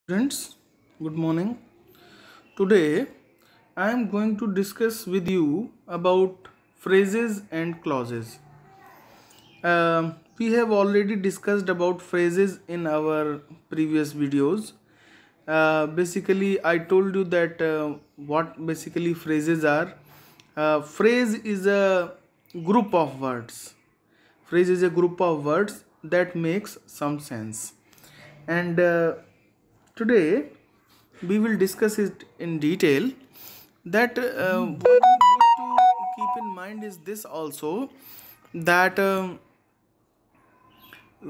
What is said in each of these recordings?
Friends, good morning. Today I am going to discuss with you about phrases and clauses. We have already discussed about phrases in our previous videos. Basically, I told you that what basically phrases are. Phrase is a group of words. Phrase is a group of words that makes some sense. And today we will discuss it in detail that what we need to keep in mind is this also that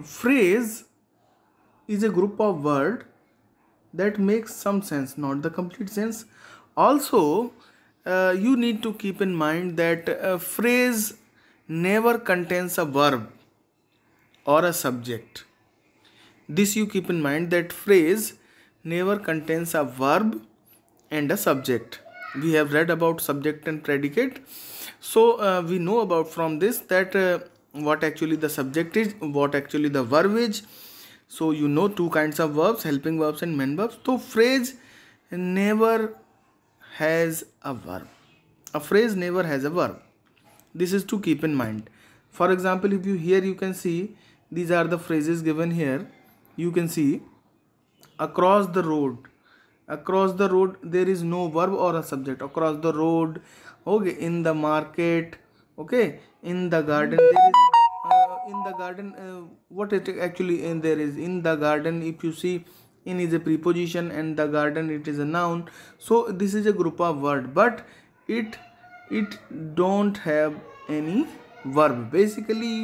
phrase is a group of word that makes some sense, not the complete sense. Also, you need to keep in mind that a phrase never contains a verb or a subject. This you keep in mind that phrase never contains a verb and a subject. We have read about subject and predicate. So we know about from this that what actually the subject is, what actually the verb is. So you know two kinds of verbs, helping verbs and main verbs. So phrase never has a verb. A phrase never has a verb. This is to keep in mind. For example, if you here you can see these are the phrases given here. You can see across the road. Across the road there is no verb or a subject. Across the road, okay. In the market, okay. In the garden there is in the garden what it actually in there is in the garden. If you see, in is a preposition and the garden it is a noun. So this is a group of word, but it don't have any verb. Basically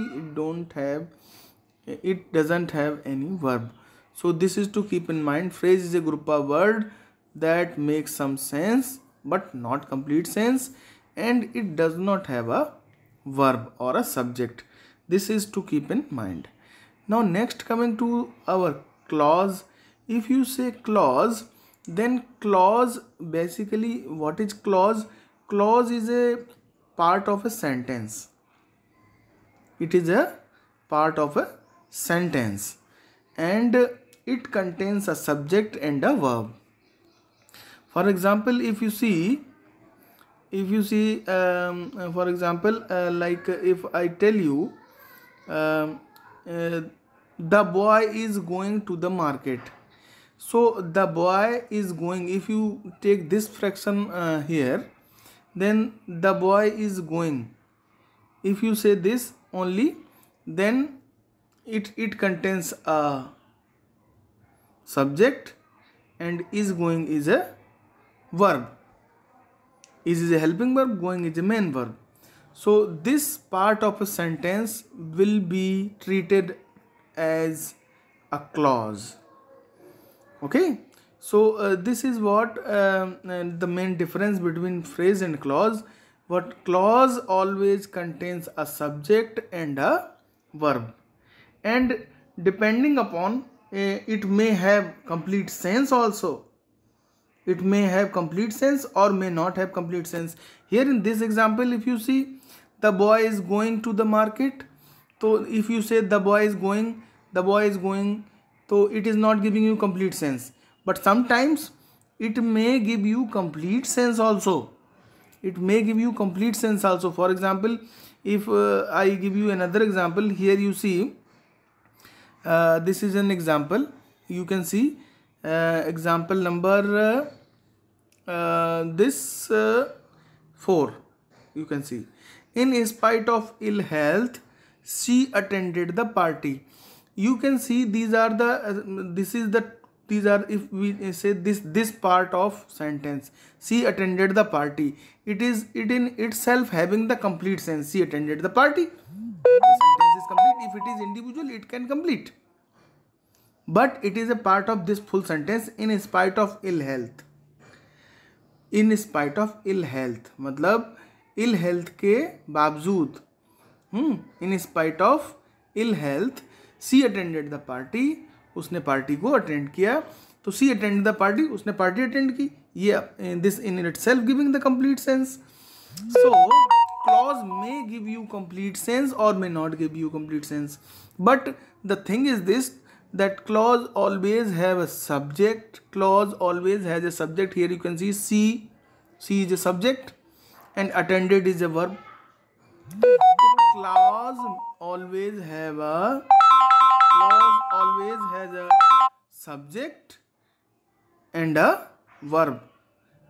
it doesn't have any verb. So this is to keep in mind. Phrase is a group of word that makes some sense but not complete sense, and it does not have a verb or a subject. This is to keep in mind. Now next, coming to our clause. If you say clause, then clause, basically what is clause? Clause is a part of a sentence. It is a part of a sentence, and it contains a subject and a verb. For example, for example, like if I tell you, um, uh, the boy is going to the market. So the boy is going. If you take this fraction here, then the boy is going. If you say this only, then it contains a subject, and is going is a verb. Is a helping verb, going is a main verb. So this part of a sentence will be treated as a clause. Okay. So this is what the main difference between phrase and clause. What clause always contains a subject and a verb, and depending upon it may have complete sense also. It may have complete sense or may not have complete sense. Here in this example, if you see, the boy is going to the market. So if you say the boy is going, so it is not giving you complete sense. But sometimes it may give you complete sense also. It may give you complete sense also. For example, if I give you another example, here you see, this is an example. You can see example number this 4. You can see, in spite of ill health, she attended the party. You can see these are the these are, if we say this part of sentence, she attended the party, it in itself having the complete sense. She attended the party, the sentence is complete. If it is individual, it can complete, but it is a part of this full sentence. In spite of ill health. In spite of ill health मतलब ill health के बावजूद, in spite of ill health, she attended the party, उसने party को attend किया. तो she attend the party, उसने party attend की. ये this in itself giving the complete sense. So clause may give you complete sense और may not give you complete sense. But the thing is this, that clause always have a subject. Clause always has a subject. Here you can see C is a subject and attended is a verb. Clause always has a subject and a verb.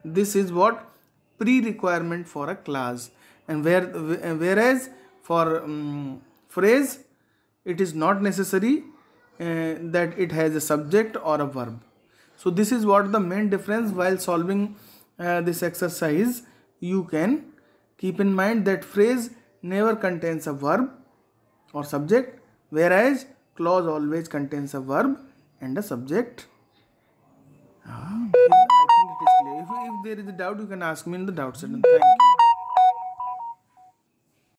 This is what pre-requirement for a clause, and whereas for phrase it is not necessary that it has a subject or a verb. So this is what the main difference while solving this exercise. You can keep in mind that phrase never contains a verb or subject, whereas clause always contains a verb and a subject. I think it is clear. If there is a doubt, you can ask me in the doubt section. Thank you.